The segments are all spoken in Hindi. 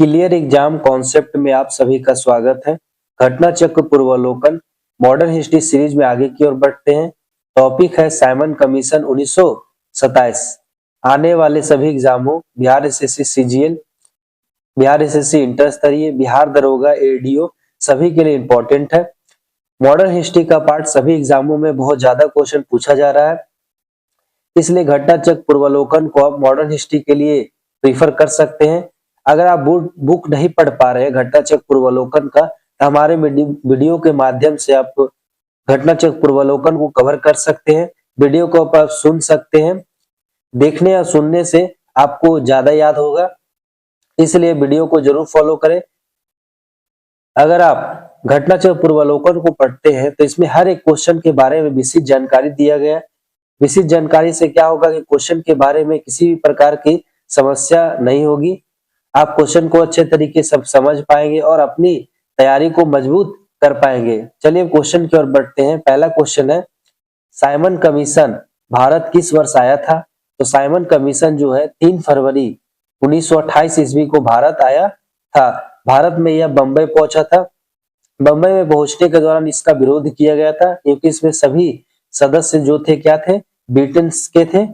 क्लियर एग्जाम कॉन्सेप्ट में आप सभी का स्वागत है। घटना चक्र पूर्वावलोकन मॉडर्न हिस्ट्री सीरीज में आगे की ओर बढ़ते हैं। टॉपिक है साइमन कमीशन 1927। आने वाले सभी एग्जामों Bihar SSC CGL, Bihar SSC inter स्तरीय, बिहार दरोगा, एडीओ सभी के लिए इंपॉर्टेंट है। मॉडर्न हिस्ट्री का पार्ट सभी एग्जामों में बहुत ज्यादा क्वेश्चन पूछा जा रहा है, इसलिए घटना चक्र पूर्वावलोकन को आप मॉडर्न हिस्ट्री के लिए प्रीफर कर सकते हैं। अगर आप बुक नहीं पढ़ पा रहे हैं घटना चक्र पूर्वावलोकन का, तो हमारे वीडियो के माध्यम से आप घटना चक्र पूर्वावलोकन को कवर कर सकते हैं। वीडियो को आप सुन सकते हैं। देखने या सुनने से आपको ज्यादा याद होगा, इसलिए वीडियो को जरूर फॉलो करें। अगर आप घटना चक्र पूर्वावलोकन को पढ़ते हैं तो इसमें हर एक क्वेश्चन के बारे में विस्तृत जानकारी दिया गया है। विस्तृत जानकारी से क्या होगा कि क्वेश्चन के बारे में किसी भी प्रकार की समस्या नहीं होगी। आप क्वेश्चन को अच्छे तरीके से समझ पाएंगे और अपनी तैयारी को मजबूत कर पाएंगे। चलिए क्वेश्चन की ओर बढ़ते हैं। पहला क्वेश्चन है, साइमन कमीशन भारत किस वर्ष आया था? तो साइमन कमीशन जो है 3 फरवरी 1928 ईस्वी को भारत आया था। भारत में यह बंबई पहुंचा था। बंबई में पहुंचने के दौरान इसका विरोध किया गया था, क्योंकि इसमें सभी सदस्य जो थे क्या थे? ब्रिटेन के थे,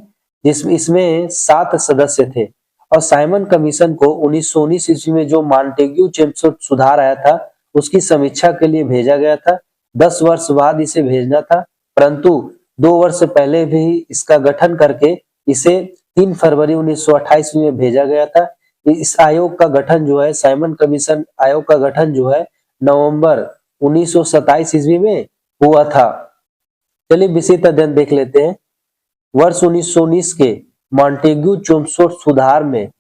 जिसमें इसमें 7 सदस्य थे। और साइमन कमीशन को 1919 ईस्वी में जो मॉन्टेग्यू चेम्सफोर्ड सुधार आया था उसकी समीक्षा के लिए भेजा गया था। 10 वर्ष बाद इसे भेजना था, परंतु 2 वर्ष पहले भी इसका गठन करके इसे 3 फरवरी 1928 में भेजा गया था। इस आयोग का गठन जो है, साइमन कमीशन आयोग का गठन जो है नवंबर 1927 ईस्वी में हुआ था। चलिए विस्तृत अध्ययन देख लेते हैं। वर्ष 1919 के मॉन्टेग्यू चेम्सफोर्ड सुधार में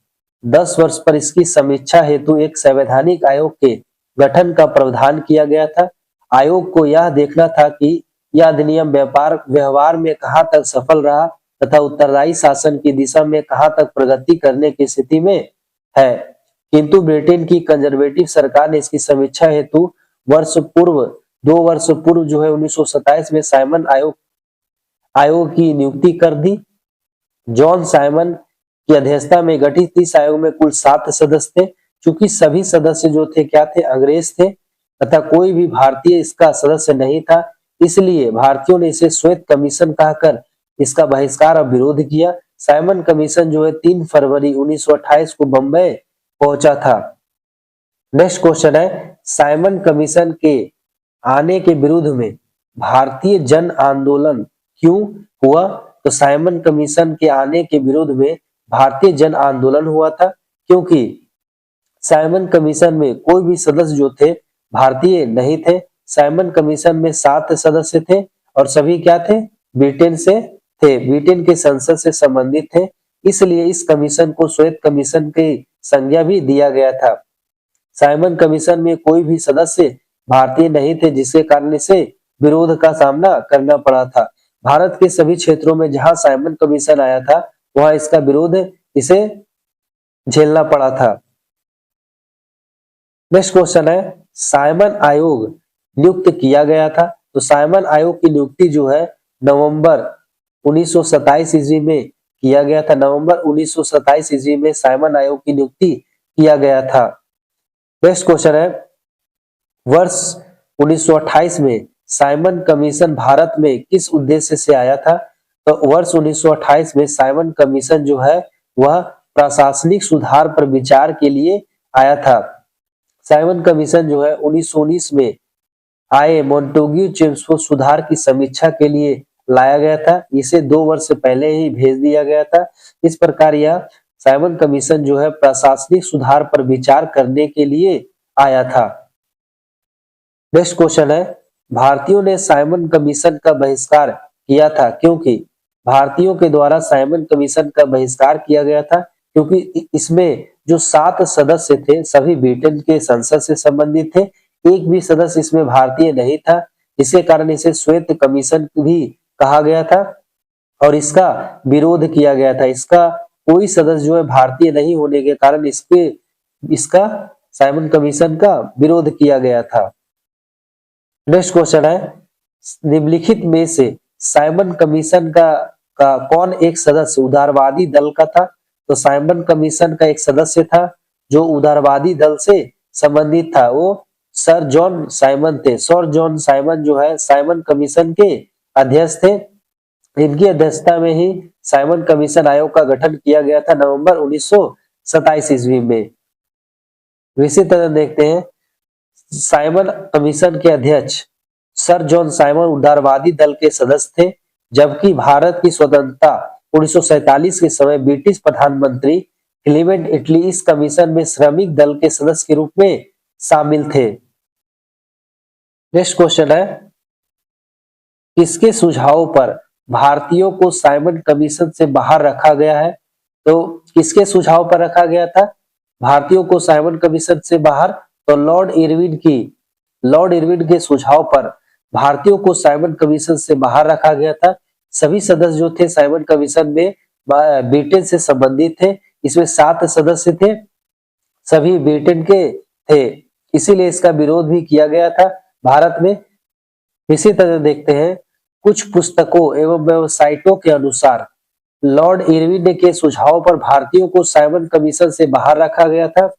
10 वर्ष पर इसकी समीक्षा हेतु एक संवैधानिक आयोग के गठन का प्रावधान किया गया था। आयोग को यह देखना था कि यह अधिनियम व्यवहार में कहां तक सफल रहा तथा उत्तरदायी शासन की दिशा में कहां तक प्रगति करने की स्थिति में है। किंतु ब्रिटेन की कंजर्वेटिव सरकार ने इसकी समीक्षा हेतु 2 वर्ष पूर्व जो है 1927 में साइमन आयोग की नियुक्ति कर दी। जॉन साइमन की अध्यक्षता में गठित इस आयोग में कुल 7 सदस्य थे। चूंकि सभी सदस्य जो थे क्या थे? अंग्रेज थे तथा कोई भी भारतीय इसका सदस्य नहीं था, इसलिए भारतीयों ने इसे श्वेत कमीशन कहकर इसका बहिष्कार और विरोध किया। साइमन कमीशन जो है 3 फरवरी 1928 को बंबई पहुंचा था। नेक्स्ट क्वेश्चन है, साइमन कमीशन के आने के विरुद्ध में भारतीय जन आंदोलन क्यों हुआ? तो साइमन कमीशन के आने के विरोध में भारतीय जन आंदोलन हुआ था, क्योंकि साइमन कमीशन में कोई भी सदस्य जो थे भारतीय नहीं थे। साइमन कमीशन में 7 सदस्य थे और सभी क्या थे? ब्रिटेन से थे, ब्रिटेन के संसद से संबंधित थे, इसलिए इस कमीशन को श्वेत कमीशन की संज्ञा भी दिया गया था। साइमन कमीशन में कोई भी सदस्य भारतीय नहीं थे, जिसके कारण इसे विरोध का सामना करना पड़ा था। भारत के सभी क्षेत्रों में जहां साइमन कमीशन आया था वहां इसका विरोध इसे झेलना पड़ा था। नेक्स्ट क्वेश्चन है, साइमन आयोग नियुक्त किया गया था। तो साइमन आयोग की नियुक्ति जो है नवंबर 1927 ईस्वी में किया गया था। नवंबर 1927 ईस्वी में साइमन आयोग की नियुक्ति किया गया था। नेक्स्ट क्वेश्चन है, वर्ष 1928 में साइमन कमीशन भारत में किस उद्देश्य से आया था? तो वर्ष 1928 में साइमन कमीशन जो है वह प्रशासनिक सुधार पर विचार के लिए आया था। साइमन कमीशन जो है 1919 में आए मॉन्टेग्यू चेम्सफोर्ड सुधार की समीक्षा के लिए लाया गया था। इसे 2 वर्ष पहले ही भेज दिया गया था। इस प्रकार यह साइमन कमीशन जो है प्रशासनिक सुधार पर विचार करने के लिए आया था। नेक्स्ट क्वेश्चन है, भारतीयों ने साइमन कमीशन का बहिष्कार किया था क्योंकि भारतीयों के द्वारा साइमन कमीशन का बहिष्कार किया गया था क्योंकि इसमें जो 7 सदस्य थे सभी ब्रिटेन के संसद से संबंधित थे। एक भी सदस्य इसमें भारतीय नहीं था, इसी कारण इसे श्वेत कमीशन भी कहा गया था और इसका विरोध किया गया था। इसका कोई सदस्य जो है भारतीय नहीं होने के कारण इसका साइमन कमीशन का विरोध किया गया था। नेक्स्ट क्वेश्चन है, निम्नलिखित में से साइमन कमीशन का कौन एक सदस्य उदारवादी दल का था? तो साइमन कमीशन का एक सदस्य था जो उदारवादी दल से संबंधित था वो सर जॉन साइमन थे। सर जॉन साइमन जो है साइमन कमीशन के अध्यक्ष थे। इनकी अध्यक्षता में ही साइमन कमीशन आयोग का गठन किया गया था नवंबर 1927 ईस्वी में। इसी तरह देखते हैं साइमन कमीशन के अध्यक्ष सर जॉन साइमन उदारवादी दल के सदस्य थे, जबकि भारत की स्वतंत्रता 1947 के समय ब्रिटिश प्रधानमंत्री क्लीमेंट इटली इस कमीशन में श्रमिक दल के सदस्य के रूप में शामिल थे। नेक्स्ट क्वेश्चन है, किसके सुझाव पर भारतीयों को साइमन कमीशन से बाहर रखा गया है? तो किसके सुझाव पर रखा गया था भारतीयों को साइमन कमीशन से बाहर? तो लॉर्ड इरविन के सुझाव पर भारतीयों को साइमन कमीशन से बाहर रखा गया था। सभी सदस्य जो थे साइमन कमीशन में ब्रिटेन से संबंधित थे। इसमें 7 सदस्य थे, सभी ब्रिटेन के थे, इसीलिए इसका विरोध भी किया गया था भारत में। इसी तरह देखते हैं कुछ पुस्तकों एवं वेबसाइटों के अनुसार लॉर्ड इरविन के सुझाव पर भारतीयों को साइमन कमीशन से बाहर रखा गया था,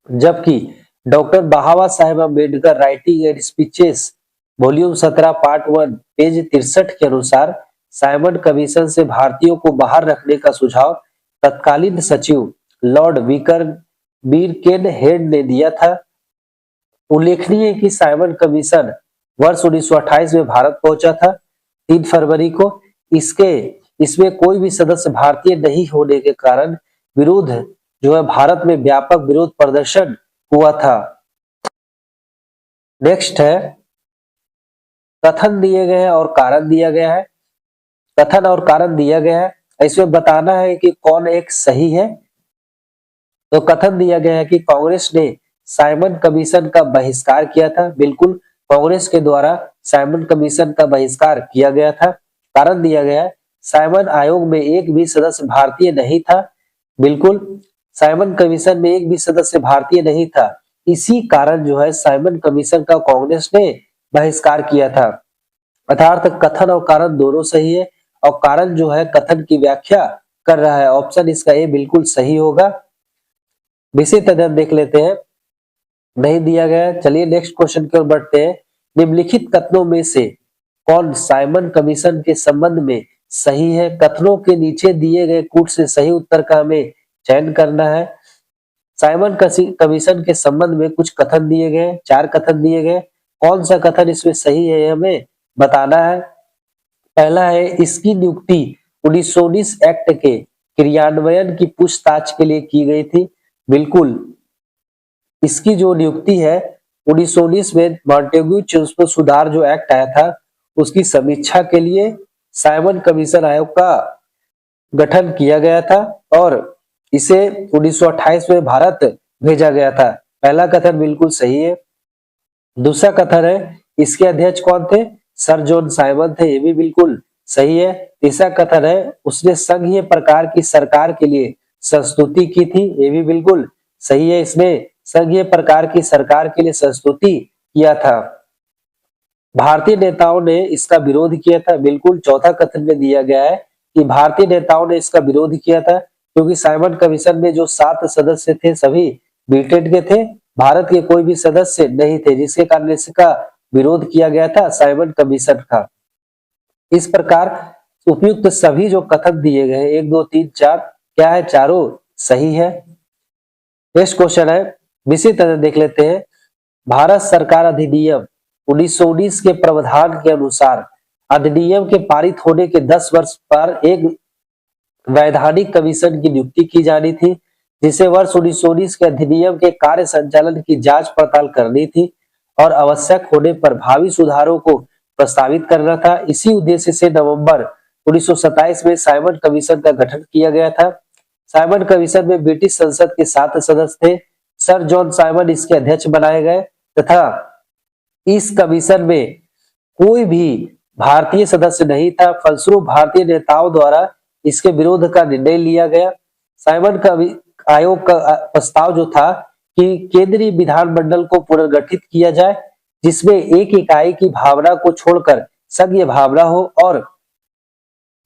जबकि doctor Baba Saheb Ambedkar writing and speeches volume 17 part 1 page 63 के अनुसार साइमन कमीशन से भारतीयों को बाहर रखने का सुझाव तत्कालीन सचिव लॉर्ड बीरकेन हेड ने दिया था। उल्लेखनीय है कि साइमन कमीशन वर्ष 1928 में भारत पहुंचा था 3 फरवरी को। इसमें कोई भी सदस्य भारतीय नहीं होने के कारण विरोध जो है भारत में व्यापक विरोध प्रदर्शन हुआ था। नेक्स्ट है कथन दिए गए हैं और कारण दिया गया है। कथन और कारण दिया गया है, इसमें बताना है कि कौन एक सही है। तो कथन दिया गया है कि कांग्रेस ने साइमन कमीशन का बहिष्कार किया था। बिल्कुल, कांग्रेस के द्वारा साइमन कमीशन का बहिष्कार किया गया था। कारण दिया गया है साइमन आयोग में एक भी सदस्य भारतीय नहीं था। बिल्कुल, साइमन कमीशन में एक भी सदस्य भारतीय नहीं था, इसी कारण जो है साइमन कमीशन का कांग्रेस ने बहिष्कार किया था। अर्थात कथन और कारण दोनों सही है और कारण जो है कथन की व्याख्या कर रहा है। ऑप्शन इसका ए बिल्कुल सही होगा। इसी तरह देख लेते हैं, नहीं दिया गया। चलिए नेक्स्ट क्वेश्चन की ओर बढ़ते हैं। निम्नलिखित कथनों में से कौन साइमन कमीशन के संबंध में सही है? कथनों के नीचे दिए गए कूट से सही उत्तर का हमें चयन करना है। साइमन कमीशन के संबंध में कुछ कथन दिए गए, 4 कथन दिए गए। कौन सा कथन इसमें सही है हमें बताना है। पहला है इसकी नियुक्ति 1919 एक्ट के क्रियान्वयन की पूछताछ के लिए की गई थी। बिल्कुल, इसकी जो नियुक्ति है 1919 में मॉन्टेग्यू चुंस्को सुधार जो एक्ट आया था उसकी समीक्षा के लिए साइमन कमीशन आयोग का गठन किया गया था और इसे 1928 में भारत भेजा गया था। पहला कथन बिल्कुल सही है। दूसरा कथन है इसके अध्यक्ष कौन थे? सर जॉन साइमन थे, ये भी बिल्कुल सही है। तीसरा कथन है उसने संघीय प्रकार की सरकार के लिए संस्तुति की थी, ये भी बिल्कुल सही है। इसने संघीय प्रकार की सरकार के लिए संस्तुति किया था। भारतीय नेताओं ने इसका विरोध किया था। बिल्कुल, चौथा कथन में दिया गया है कि भारतीय नेताओं ने इसका विरोध किया था क्योंकि साइमन कमीशन में जो 7 सदस्य थे सभी ब्रिटेन के थे, भारत के कोई भी सदस्य नहीं थे, जिसके कारण इसका विरोध किया गया था साइमन कमीशन का। इस प्रकार उपयुक्त सभी जो कथन दिए गए 1 2 3 4 क्या है? चारों सही है। नेक्स्ट क्वेश्चन है, इसी तरह देख लेते हैं। भारत सरकार अधिनियम 1919 के प्रावधान के अनुसार अधिनियम के पारित होने के 10 वर्ष पर एक वैधानिक कमीशन की नियुक्ति की जानी थी, जिसे वर्ष 1919 के अधिनियम के कार्य संचालन की जांच पड़ताल करनी थी और आवश्यक होने पर भावी सुधारों को प्रस्तावित करना था। इसी उद्देश्य से नवंबर 1927 में साइमन कमीशन का गठन किया गया था। साइमन कमीशन में ब्रिटिश संसद के 7 सदस्य थे। सर जॉन साइमन इसके अध्यक्ष बनाए गए तथा इस कमीशन में कोई भी भारतीय सदस्य नहीं था। फलस्वरूप भारतीय नेताओं द्वारा इसके विरोध का निर्णय लिया गया। साइमन आयोग का प्रस्ताव जो था कि केंद्रीय विधानमंडल को पुनर्गठित किया जाए, जिसमें एक इकाई की भावना को छोड़कर संघीय भावना हो और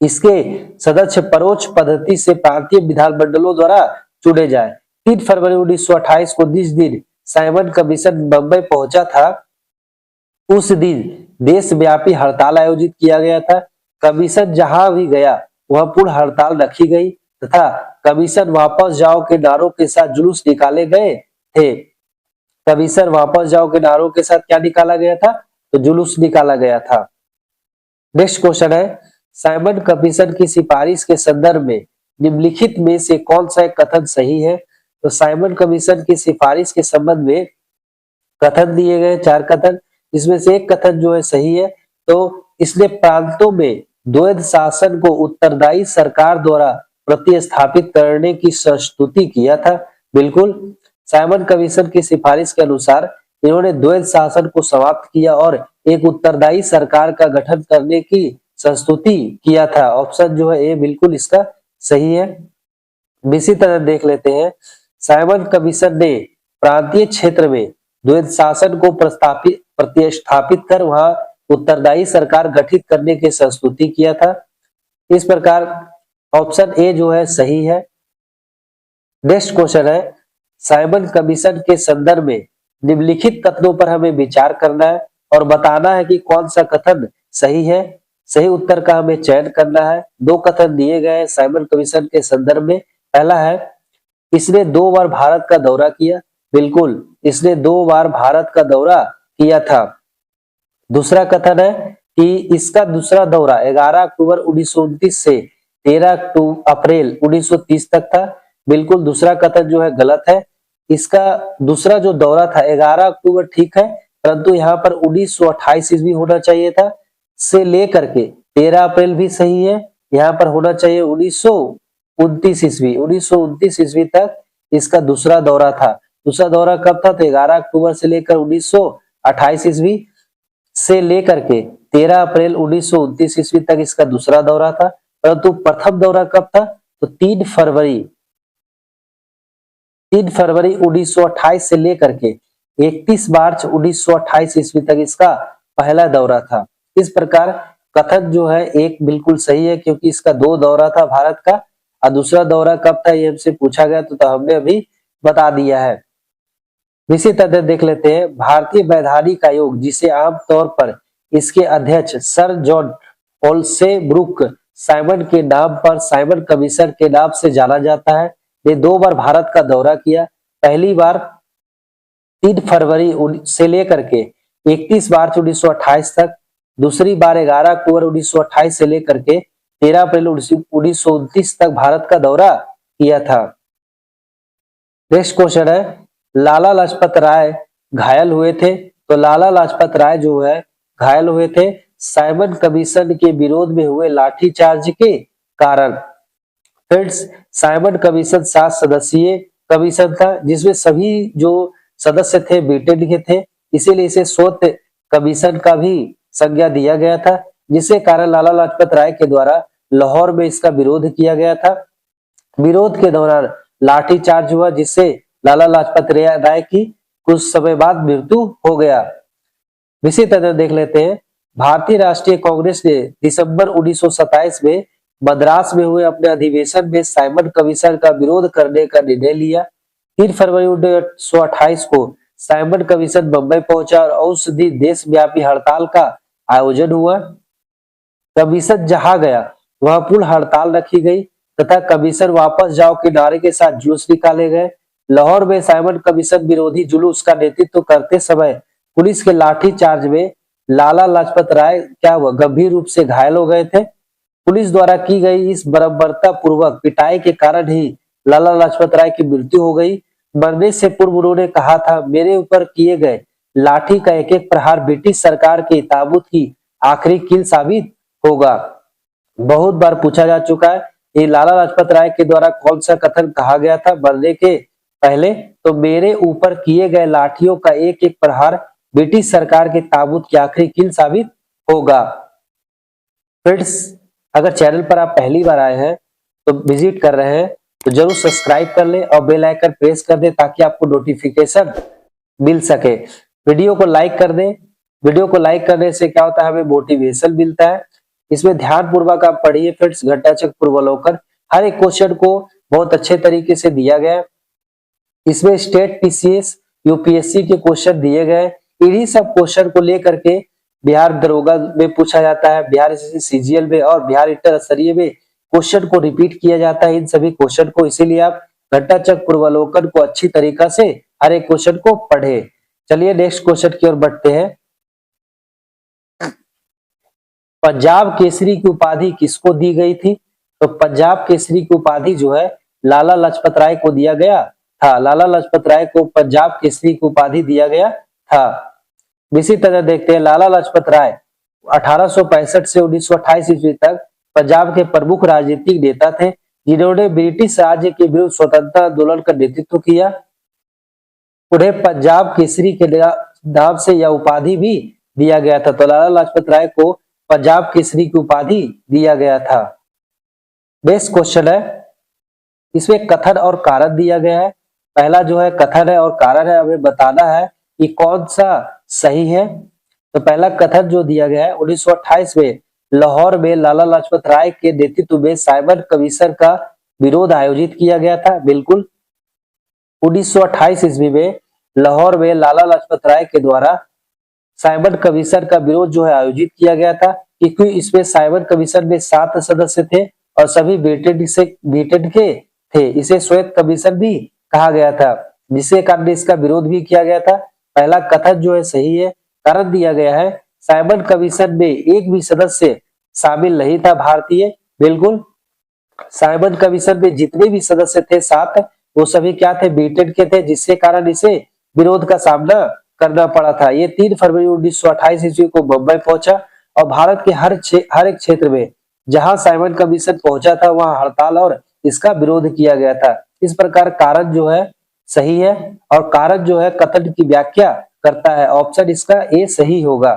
इसके सदस्य परोक्ष पद्धति से प्रांतीय विधानमंडलों द्वारा चुने जाए। 3 फरवरी 1928 को जिस दिन साइमन कमीशन बंबई पहुंचा था, उस दिन देशव्यापी हड़ताल आयोजित किया गया था। कमीशन जहां भी गया वहां पूर्ण हड़ताल रखी गई तथा कमीशन वापस जाओ के नारों के साथ जुलूस निकाले गए थे। कमीशन वापस जाओ के नारों के साथ क्या निकाला गया था? तो जुलूस निकाला गया था। नेक्स्ट क्वेश्चन है, साइमन कमीशन की सिफारिश के संदर्भ में निम्नलिखित में से कौन सा एक कथन सही है? तो साइमन कमीशन की सिफारिश के संबंध में कथन दिए गए 4 कथन, इसमें से एक कथन जो है सही है। तो इसने प्रांतों में द्वैध शासन को उत्तरदायी सरकार द्वारा प्रतिस्थापित करने की संस्तुति किया था। बिल्कुल, साइमन कमीशन की सिफारिश के अनुसार इन्होंने द्वैध शासन को समाप्त किया और एक उत्तरदायी सरकार का गठन करने की संस्तुति किया था। ऑप्शन जो है ए बिल्कुल इसका सही है। इसी तरह देख लेते हैं, साइमन कमीशन ने प्रांतीय क्षेत्र में द्वैध शासन को प्रतिस्थापित कर वहां उत्तरदायी सरकार गठित करने की संस्तुति किया था। इस प्रकार ऑप्शन ए जो है सही है। नेक्स्ट क्वेश्चन है, साइमन कमीशन के संदर्भ में निम्नलिखित कथनों पर हमें विचार करना है और बताना है कि कौन सा कथन सही है। सही उत्तर का हमें चयन करना है। 2 कथन दिए गए हैं साइमन कमीशन के संदर्भ में। पहला है, इसने 2 बार भारत का दौरा किया। बिल्कुल, इसने 2 बार भारत का दौरा किया था। दूसरा कथन है कि इसका दूसरा दौरा 11 अक्टूबर 1929 से 13 अप्रैल 1930 तक था। बिल्कुल, दूसरा कथन जो है गलत है। इसका दूसरा जो दौरा था 11 अक्टूबर ठीक है, परंतु यहाँ पर 1928 ईस्वी होना चाहिए था, से लेकर के 13 अप्रैल भी सही है। यहाँ पर होना चाहिए 1929 ईस्वी। 1929 ईस्वी तक इसका दूसरा दौरा था। दूसरा दौरा कब था? तो 11 अक्टूबर से लेकर 1928 ईस्वी से लेकर के 13 अप्रैल 1929 ईस्वी तक इसका दूसरा दौरा था। परंतु प्रथम दौरा कब था? तो 3 फरवरी 1928 से लेकर के 31 मार्च 1928 ईस्वी तक इसका पहला दौरा था। इस प्रकार कथन जो है एक बिल्कुल सही है, क्योंकि इसका 2 दौरा था भारत का और दूसरा दौरा कब था ये हमसे पूछा गया तो हमने अभी बता दिया है। इसी तरह देख लेते हैं, भारतीय वैधानिक आयोग जिसे आमतौर पर इसके अध्यक्ष सर जॉन ओल्सेब्रुक साइमन के नाम पर साइमन कमीशन के नाम से जाना जाता है, ने 2 बार भारत का दौरा किया। पहली बार 3 फरवरी से लेकर के 31 मार्च 1928 तक, दूसरी बार 11 अक्टूबर 1928 से लेकर के 13 अप्रैल 1929 तक भारत का दौरा किया था। नेक्स्ट क्वेश्चन है, लाला लाजपत राय घायल हुए थे। तो लाला लाजपत राय जो है घायल हुए थे साइमन कमीशन के विरोध में हुए लाठीचार्ज के कारण। फ्रेंड्स, साइमन कमीशन 7 सदस्यीय कमीशन था, जिसमें सभी जो सदस्य थे ब्रिटेन के थे, इसीलिए इसे श्वेत कमीशन का भी संज्ञा दिया गया था, जिसके कारण लाला लाजपत राय के द्वारा लाहौर में इसका विरोध किया गया था। विरोध के दौरान लाठीचार्ज हुआ, जिससे लाला लाजपत राय की कुछ समय बाद मृत्यु हो गया। इसी तरह देख लेते हैं, भारतीय राष्ट्रीय कांग्रेस ने दिसंबर 1927 में मद्रास में हुए अपने अधिवेशन में साइमन कमीशन का विरोध करने का निर्णय लिया। 3 फरवरी 1928 को साइमन कमीशन बंबई पहुंचा और उस दिन देशव्यापी हड़ताल का आयोजन हुआ। कमीशन जहां गया वहां पूर्ण हड़ताल रखी गई तथा कमीशन वापस जाओ के नारे के साथ जुलूस निकाले गए। लाहौर में साइमन कमीशन विरोधी जुलूस का नेतृत्व करते समय पुलिस के लाठीचार्ज में लाला लाजपत राय क्या हुआ? गंभीर रूप से घायल हो गए थे। पुलिस द्वारा की गई इस बर्बरता पूर्वक पिटाई के कारण ही लाला लाजपत राय की मृत्यु हो गई। मरने से पूर्व उन्होंने कहा था, मेरे ऊपर किए गए लाठी का एक एक प्रहार ब्रिटिश सरकार के ताबूत की आखिरी कील साबित होगा। बहुत बार पूछा जा चुका है, ये लाला लाजपत राय के द्वारा कौन सा कथन कहा गया था मरने के पहले? तो मेरे ऊपर किए गए लाठियों का एक एक प्रहार ब्रिटिश सरकार के ताबूत की आखिरी कील साबित होगा। फ्रेंड्स, अगर चैनल पर आप पहली बार आए हैं तो विजिट कर रहे हैं तो जरूर सब्सक्राइब कर ले और बेल आइकन प्रेस कर दे ताकि आपको नोटिफिकेशन मिल सके। वीडियो को लाइक कर दें। वीडियो को लाइक करने से क्या होता है, हमें मोटिवेशन मिलता है। इसमें ध्यान पूर्वक आप पढ़िए फ्रेंड्स, घटना चक्र पूर्वावलोकन हर एक क्वेश्चन को बहुत अच्छे तरीके से दिया गया है। इसमें स्टेट पीसीएस यूपीएससी के क्वेश्चन दिए गए। इन्हीं सब क्वेश्चन को लेकर के बिहार दरोगा में पूछा जाता है, बिहार सीजीएल में और बिहार इंटर स्तरीय में क्वेश्चन को रिपीट किया जाता है इन सभी क्वेश्चन को। इसीलिए आप घंटाचक्र पूर्वावलोकन को अच्छी तरीका से हर एक क्वेश्चन को पढ़े। चलिए नेक्स्ट क्वेश्चन की ओर बढ़ते हैं। पंजाब केसरी की उपाधि किसको दी गई थी? तो पंजाब केसरी की उपाधि जो है लाला लाजपत राय को दिया गया था। लाला लाजपत राय को पंजाब केसरी की उपाधि दिया गया था। इसी तरह देखते हैं लाला लाजपत राय 1865 से 1928 ईस्वी तक पंजाब के प्रमुख राजनीतिक नेता थे, जिन्होंने ब्रिटिश राज्य के विरुद्ध स्वतंत्रता आंदोलन का नेतृत्व किया। उन्हें पंजाब केसरी के नाम से यह उपाधि भी दिया गया था। तो लाला लाजपत राय को पंजाब केसरी की उपाधि दिया गया था। नेक्स्ट क्वेश्चन है, इसमें कथन और कारण दिया गया है। पहला जो है कथन है और कारण है, हमें बताना है कि कौन सा सही है। तो पहला कथन जो दिया गया है, 1928 में लाहौर में लाला लाजपत राय के नेतृत्व में साइमन कमीशन का विरोध आयोजित किया गया था। बिल्कुल 1928 ईस्वी में लाहौर में लाला लाजपत राय के द्वारा साइमन कमीशन का विरोध जो है आयोजित किया गया था, क्योंकि इसमें साइमन कमीशन में 7 सदस्य थे और सभी ब्रिटेन के थे। इसे श्वेत कमीशन भी कहा गया था, जिसके कारण इसका विरोध भी किया गया था। पहला कथन जो है सही है। कारण दिया गया है साइमन कमीशन में एक भी सदस्य शामिल नहीं था भारतीय। बिल्कुल साइमन कमीशन में जितने भी सदस्य थे 7, वो सभी क्या थे? ब्रिटेन के थे, जिसके कारण इसे विरोध का सामना करना पड़ा था। ये 3 फरवरी 1928 ईस्वी को बम्बई पहुंचा और भारत के हर एक क्षेत्र में जहां साइमन कमीशन पहुंचा था वहां हड़ताल और इसका विरोध किया गया था। इस प्रकार कारण जो है सही है और कारण जो है कथन की व्याख्या करता है। ऑप्शन इसका ए सही होगा।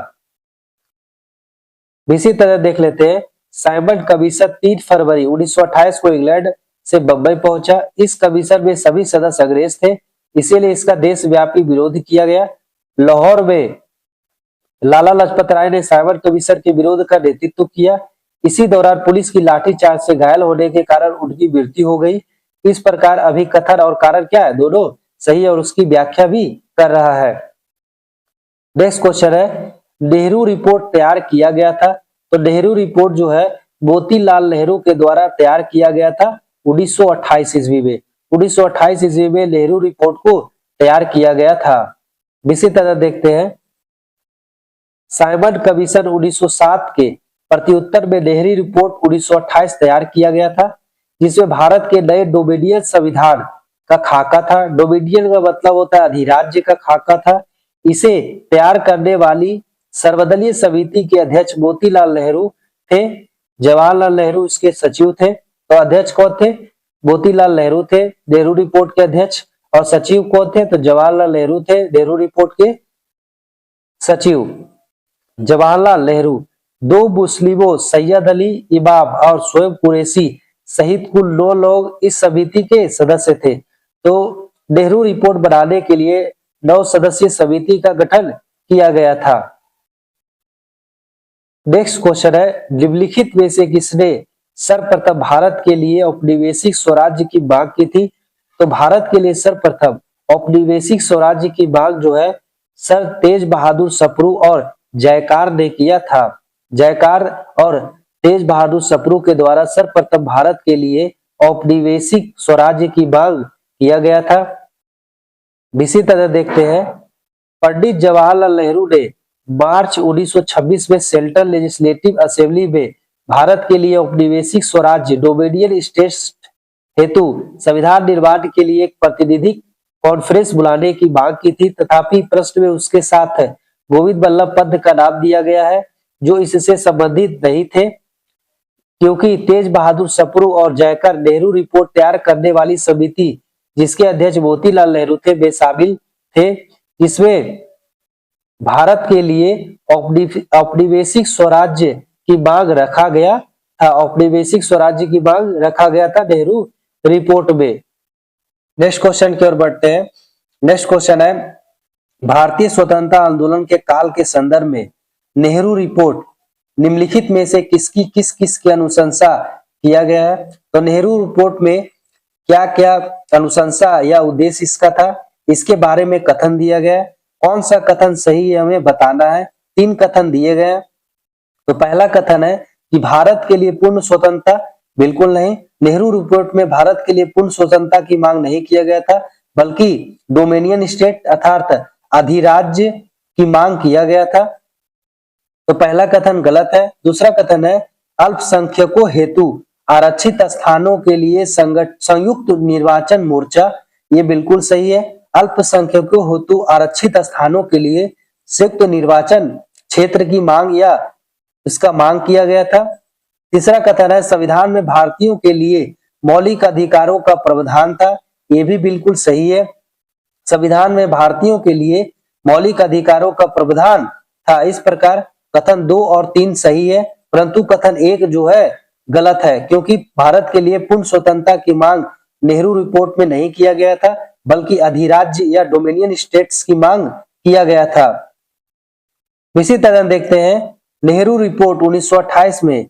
इसी तरह देख लेते हैं, साइमन कमीशन 3 फरवरी 1928 को इंग्लैंड से बम्बई पहुंचा। इस कमीशन में सभी सदस्य अंग्रेज थे, इसीलिए इसका देशव्यापी विरोध किया गया। लाहौर में लाला लाजपत राय ने साइमन कमीशन के विरोध का नेतृत्व किया। इसी दौरान पुलिस की लाठीचार्ज से घायल होने के कारण उनकी मृत्यु हो गई। इस प्रकार अभी कथन और कारण क्या है? दोनों सही है और उसकी व्याख्या भी कर रहा है। नेक्स्ट क्वेश्चन है, नेहरू रिपोर्ट तैयार किया गया था। तो नेहरू रिपोर्ट जो है मोतीलाल नेहरू के द्वारा तैयार किया गया था 1928 ईस्वी में। 1928 ईस्वी में नेहरू रिपोर्ट को तैयार किया गया था। इसी तरह देखते हैं, साइमन कमीशन 1907 के प्रत्युत्तर में नेहरू रिपोर्ट 1928 तैयार किया गया था, जिसमें भारत के नए डोमिनियन संविधान का खाका था। डोमिनियन का मतलब होता है अधिराज्य का खाका था। इसे तैयार करने वाली सर्वदलीय समिति के अध्यक्ष मोतीलाल नेहरू थे। जवाहरलाल नेहरू इसके सचिव थे। तो अध्यक्ष कौन थे? मोतीलाल नेहरू थे नेहरू रिपोर्ट के अध्यक्ष, और सचिव कौन थे? तो जवाहरलाल नेहरू थे नेहरू रिपोर्ट के सचिव। जवाहरलाल नेहरू 2 मुस्लिमों सैयद अली इमाम और शोएब कुरैशी सहित कुल 9 लोग इस समिति के सदस्य थे। तो नेहरू रिपोर्ट बनाने के लिए 9 सदस्यीय समिति का गठन किया गया था। नेक्स्ट क्वेश्चन है, निम्नलिखित में से किसने सर्वप्रथम भारत के लिए औपनिवेशिक स्वराज्य की मांग की थी? तो भारत के लिए सर्वप्रथम औपनिवेशिक स्वराज्य की मांग जो है सर तेज बहादुर सप्रू और जयकार ने किया था। जयकार और तेज बहादुर सप्रू के द्वारा सर्वप्रथम भारत के लिए औपनिवेशिक स्वराज्य की मांग किया गया था। इसी तरह देखते हैं, पंडित जवाहरलाल नेहरू ने मार्च 1926 में सेंट्रल लेजिस्लेटिव असेंबली में भारत के लिए औपनिवेशिक स्वराज्य डोमिनियन स्टेट्स हेतु संविधान निर्माण के लिए एक प्रतिनिधि कॉन्फ्रेंस बुलाने की मांग की थी। तथापि प्रश्न में उसके साथ गोविंद बल्लभ पंत का नाम दिया गया है, जो इससे संबंधित नहीं थे, क्योंकि तेज बहादुर सप्रू और जयकर नेहरू रिपोर्ट तैयार करने वाली समिति, जिसके अध्यक्ष मोतीलाल नेहरू थे, वे शामिल थे, जिसमें भारत के लिए औपनिवेशिक स्वराज्य की मांग रखा गया था। औपनिवेशिक स्वराज्य की मांग रखा गया था नेहरू रिपोर्ट में। नेक्स्ट क्वेश्चन की ओर बढ़ते हैं। नेक्स्ट क्वेश्चन है, भारतीय स्वतंत्रता आंदोलन के काल के संदर्भ में नेहरू रिपोर्ट निम्नलिखित में से किस की अनुशंसा किया गया है? तो नेहरू रिपोर्ट में क्या क्या अनुशंसा या उद्देश्य इसका था, इसके बारे में कथन दिया गया है। कौन सा कथन सही है हमें बताना है। 3 कथन दिए गए हैं। तो पहला कथन है कि भारत के लिए पूर्ण स्वतंत्रता, बिल्कुल नहीं। नेहरू रिपोर्ट में भारत के लिए पूर्ण स्वतंत्रता की मांग नहीं किया गया था, बल्कि डोमिनियन स्टेट अर्थात अधिराज्य की मांग किया गया था। तो पहला कथन गलत है। दूसरा कथन है अल्पसंख्यकों हेतु आरक्षित स्थानों के लिए संयुक्त निर्वाचन मोर्चा, ये बिल्कुल सही है। अल्पसंख्यकों हेतु आरक्षित स्थानों के लिए संयुक्त निर्वाचन क्षेत्र की मांग या इसका मांग किया गया था। तीसरा कथन है संविधान में भारतीयों के लिए मौलिक अधिकारों का प्रावधान था, ये भी बिल्कुल सही है। संविधान में भारतीयों के लिए मौलिक अधिकारों का प्रावधान था। इस प्रकार कथन 2 और 3 सही है, परंतु कथन 1 जो है गलत है, क्योंकि भारत के लिए पूर्ण स्वतंत्रता की मांग नेहरू रिपोर्ट में नहीं किया गया था, बल्कि अधिराज्य या डोमिनियन स्टेट्स की मांग किया गया था। इसी तरह देखते हैं नेहरू रिपोर्ट 1928 में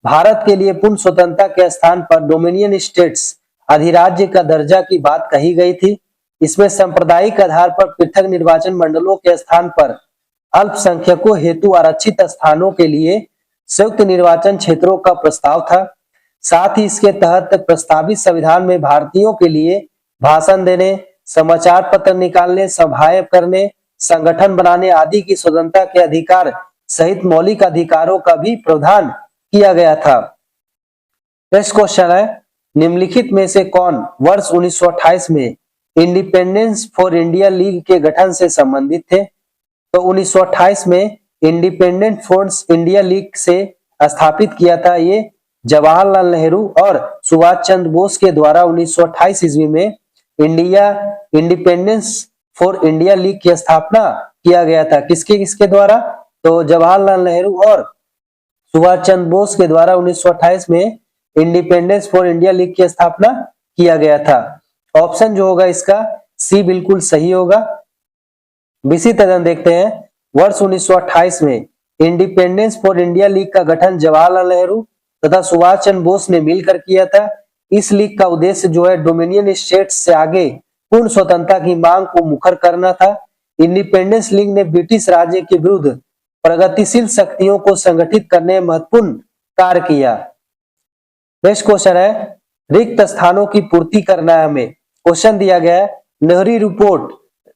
भारत के लिए पूर्ण स्वतंत्रता के स्थान पर डोमिनियन स्टेट्स अधिराज्य का दर्जा की बात कही गई थी। इसमें सांप्रदायिक आधार पर पृथक निर्वाचन मंडलों के स्थान पर अल्पसंख्यकों हेतु आरक्षित स्थानों के लिए संयुक्त निर्वाचन क्षेत्रों का प्रस्ताव था। साथ ही इसके तहत प्रस्तावित संविधान में भारतीयों के लिए भाषण देने, समाचार पत्र निकालने, सभाएं करने, संगठन बनाने आदि की स्वतंत्रता के अधिकार सहित मौलिक अधिकारों का भी प्रावधान किया गया था। नेक्स्ट क्वेश्चन है निम्नलिखित में से कौन वर्ष 1928 में इंडिपेंडेंस फॉर इंडिया लीग के गठन से संबंधित थे। तो 1928 में इंडिपेंडेंट फोर्स इंडिया लीग से स्थापित किया था। ये जवाहरलाल नेहरू और सुभाष चंद्र बोस के द्वारा 1928 ईस्वी में इंडिपेंडेंस फॉर इंडिया लीग की स्थापना किया गया था। किसके किसके द्वारा? तो जवाहरलाल नेहरू और सुभाष चंद्र बोस के द्वारा 1928 में इंडिपेंडेंस फॉर इंडिया लीग की स्थापना किया गया था। ऑप्शन जो होगा इसका सी बिल्कुल सही होगा। इसी तरह देखते हैं वर्ष 1928 में इंडिपेंडेंस फॉर इंडिया लीग का गठन जवाहरलाल नेहरू तथा सुभाष चंद्र बोस ने मिलकर किया था। इस लीग का उद्देश्य जो है डोमिनियन स्टेट्स से आगे पूर्ण स्वतंत्रता की मांग को मुखर करना था। इंडिपेंडेंस लीग ने ब्रिटिश राज्य के विरुद्ध प्रगतिशील शक्तियों को संगठित करने में महत्वपूर्ण कार्य किया। नेक्स्ट क्वेश्चन है रिक्त स्थानों की पूर्ति करना है हमें। क्वेश्चन दिया गया है नेहरू रिपोर्ट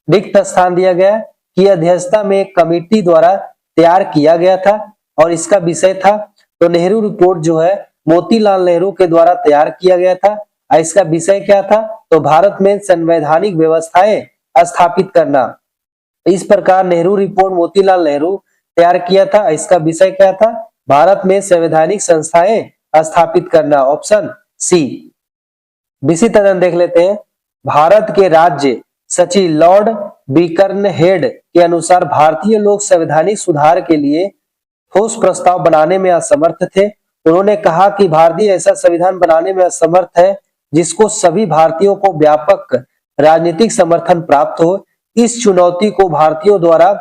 रिक्त स्थान दिया गया की अध्यक्षता में एक कमेटी द्वारा तैयार किया गया था और इसका विषय था। तो नेहरू रिपोर्ट जो है मोतीलाल नेहरू के द्वारा तैयार किया गया था। इसका विषय क्या था? तो भारत में संवैधानिक व्यवस्थाएं स्थापित करना। इस प्रकार नेहरू रिपोर्ट मोतीलाल नेहरू तैयार किया था। इसका विषय क्या था? भारत में संवैधानिक संस्थाएं स्थापित करना। Option C. इसी तरह देख लेते हैं भारत के राज्य सचिव लॉर्ड बिकर्नहेड के अनुसार भारतीय लोग संवैधानिक सुधार के लिए ठोस प्रस्ताव बनाने में असमर्थ थे। उन्होंने कहा कि भारतीय ऐसा संविधान बनाने में असमर्थ है जिसको सभी भारतीयों को व्यापक राजनीतिक समर्थन प्राप्त हो। इस चुनौती को भारतीयों द्वारा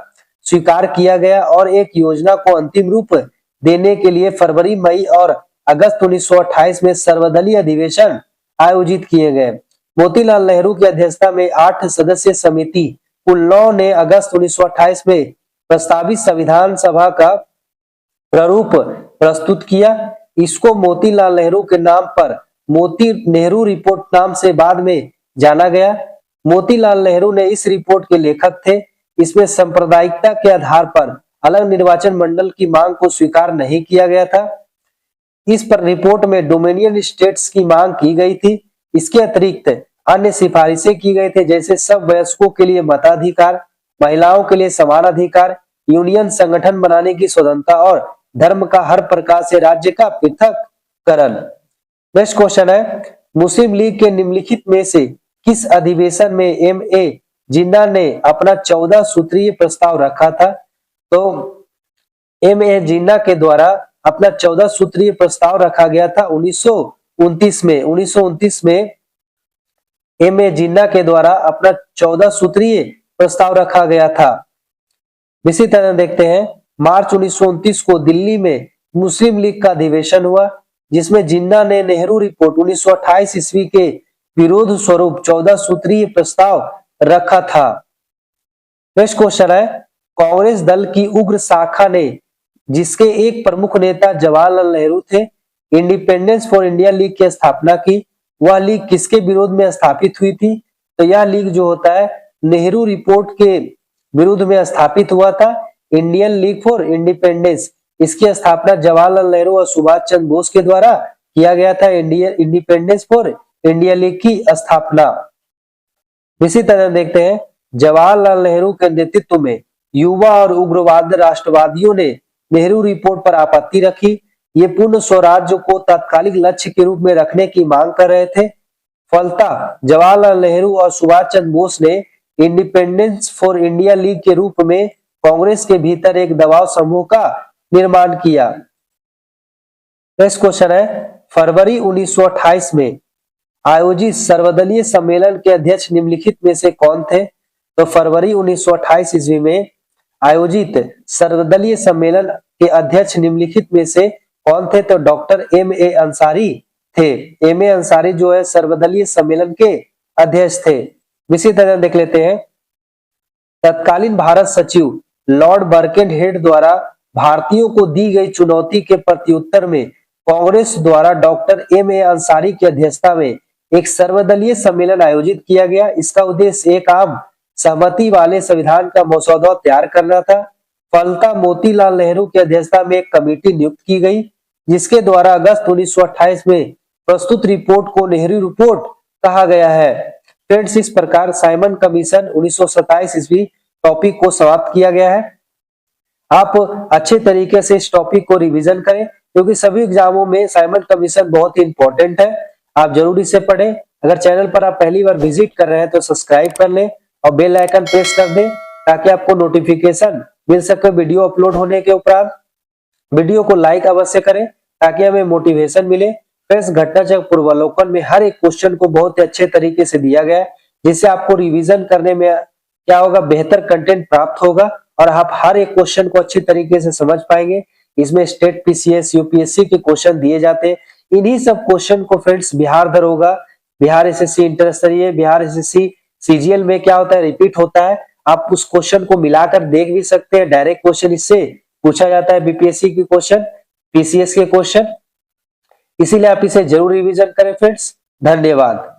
स्वीकार किया गया और एक योजना को अंतिम रूप देने के लिए फरवरी, मई और अगस्त 1928 में सर्वदलीय अधिवेशन आयोजित किए गए। मोतीलाल नेहरू की अध्यक्षता में 8 सदस्यीय समिति कुल 9 ने अगस्त 1928 में प्रस्तावित संविधान सभा का प्रारूप प्रस्तुत किया। इसको मोतीलाल नेहरू के नाम पर मोती नेहरू रिपोर्ट नाम से बाद में जाना गया। मोतीलाल नेहरू ने इस रिपोर्ट के लेखक थे। इसमें सांप्रदायिकता के आधार पर अलग निर्वाचन मंडल की मांग को स्वीकार नहीं किया गया था। इस पर रिपोर्ट में डोमिनियन स्टेट्स की मांग की गई थी। इसके अतिरिक्त अन्य सिफारिशें की गई थे, जैसे सब वयस्कों के लिए मताधिकार, महिलाओं के लिए समान अधिकार, यूनियन संगठन बनाने की स्वतंत्रता और धर्म का हर प्रकार से राज्य का पृथककरण। नेक्स्ट क्वेश्चन है मुस्लिम लीग के निम्नलिखित में से किस अधिवेशन में एम.ए. जिन्ना ने अपना 14 सूत्रीय प्रस्ताव रखा था? तो एम.ए. जिन्ना के द्वारा अपना 14 सूत्रीय प्रस्ताव रखा गया था 1929 में एम.ए. जिन्ना के द्वारा अपना 14 सूत्रीय प्रस्ताव रखा गया था। इसी तरह देखते हैं मार्च 1929 को दिल्ली में मुस्लिम लीग का अधिवेशन हुआ, जिसमें जिन्ना ने नेहरू रिपोर्ट 1928 ईस्वी के विरोध स्वरूप 14 सूत्रीय प्रस्ताव रखा था। नेक्स्ट क्वेश्चन है, कांग्रेस दल की उग्र शाखा ने जिसके एक प्रमुख नेता जवाहरलाल नेहरू थे, इंडिपेंडेंस फॉर इंडिया लीग की स्थापना की, वह लीग किसके विरोध में स्थापित हुई थी? तो यह लीग जो होता है नेहरू रिपोर्ट के विरुद्ध में स्थापित हुआ था, इंडियन लीग फॉर इंडिपेंडेंस। इसकी स्थापना जवाहरलाल नेहरू और सुभाष चंद्र बोस के द्वारा किया गया था। इंडिपेंडेंस फॉर इंडिया लीग की स्थापना। इसी तरह देखते हैं, जवाहरलाल नेहरू के नेतृत्व में युवा और उग्रवाद राष्ट्रवादियों ने नेहरू रिपोर्ट पर आपत्ति रखी। ये पूर्ण स्वराज्य को तात्कालिक लक्ष्य के रूप में रखने की मांग कर रहे थे। फलतः जवाहरलाल नेहरू और सुभाष चंद्र बोस ने इंडिपेंडेंस फॉर इंडिया लीग के रूप में कांग्रेस के भीतर एक दबाव समूह का निर्माण किया। नेक्स्ट क्वेश्चन है, फरवरी 1928 में आयोजित सर्वदलीय सम्मेलन के अध्यक्ष निम्नलिखित में से कौन थे? तो फरवरी 1928 ईस्वी में आयोजित सर्वदलीय सम्मेलन के अध्यक्ष निम्नलिखित में से कौन थे? तो डॉक्टर M.A. अंसारी थे। M.A. अंसारी जो है सर्वदलीय सम्मेलन के अध्यक्ष थे। इसी तरह देख लेते हैं, तत्कालीन भारत सचिव लॉर्ड बर्केनहेड द्वारा भारतीयों को दी गई चुनौती के प्रत्युत्तर में कांग्रेस द्वारा डॉक्टर M.A. अंसारी की अध्यक्षता में एक सर्वदलीय सम्मेलन आयोजित किया गया। इसका उद्देश्य एक आम सहमति वाले संविधान का मसौदा तैयार करना था। फलतः मोतीलाल नेहरू की अध्यक्षता में एक कमेटी नियुक्त की गई, जिसके द्वारा अगस्त 1928 में प्रस्तुत रिपोर्ट को नेहरू रिपोर्ट कहा गया है। फ्रेंड्स, इस प्रकार साइमन कमीशन 1927 ईस्वी टॉपिक को समाप्त किया गया है। आप अच्छे तरीके से इस टॉपिक को रिवीजन करें, क्योंकि सभी एग्जामों में साइमन कमीशन बहुत ही इंपॉर्टेंट है। आप जरूर इसे पढ़ें। अगर चैनल पर आप पहली बार विजिट कर रहे हैं तो सब्सक्राइब कर लें और बेल आइकन प्रेस कर दें, ताकि आपको नोटिफिकेशन मिल सके वीडियो अपलोड होने के उपरांत। वीडियो को लाइक अवश्य करें ताकि हमें मोटिवेशन मिले। फ्रेंड्स, घटनाचक्र पूर्वावलोकन में हर एक क्वेश्चन को बहुत ही अच्छे तरीके से दिया गया है, जिससे आपको रिवीजन करने में क्या होगा, बेहतर कंटेंट प्राप्त होगा और आप हर एक क्वेश्चन को अच्छी तरीके से समझ पाएंगे। इसमें स्टेट पीसीएस यूपीएससी के क्वेश्चन दिए जाते हैं। इन्हीं सब क्वेश्चन को फ्रेंड्स बिहार दरोगा, बिहार एसएससी इंटर स्तरीय, बिहार एसएससी सीजीएल में क्या होता है, रिपीट होता है। आप उस क्वेश्चन को मिलाकर देख भी सकते हैं। डायरेक्ट क्वेश्चन इससे पूछा जाता है, बीपीएससी के क्वेश्चन, पीसीएस के क्वेश्चन। इसीलिए आप इसे जरूर रिवीजन करें फ्रेंड्स। धन्यवाद।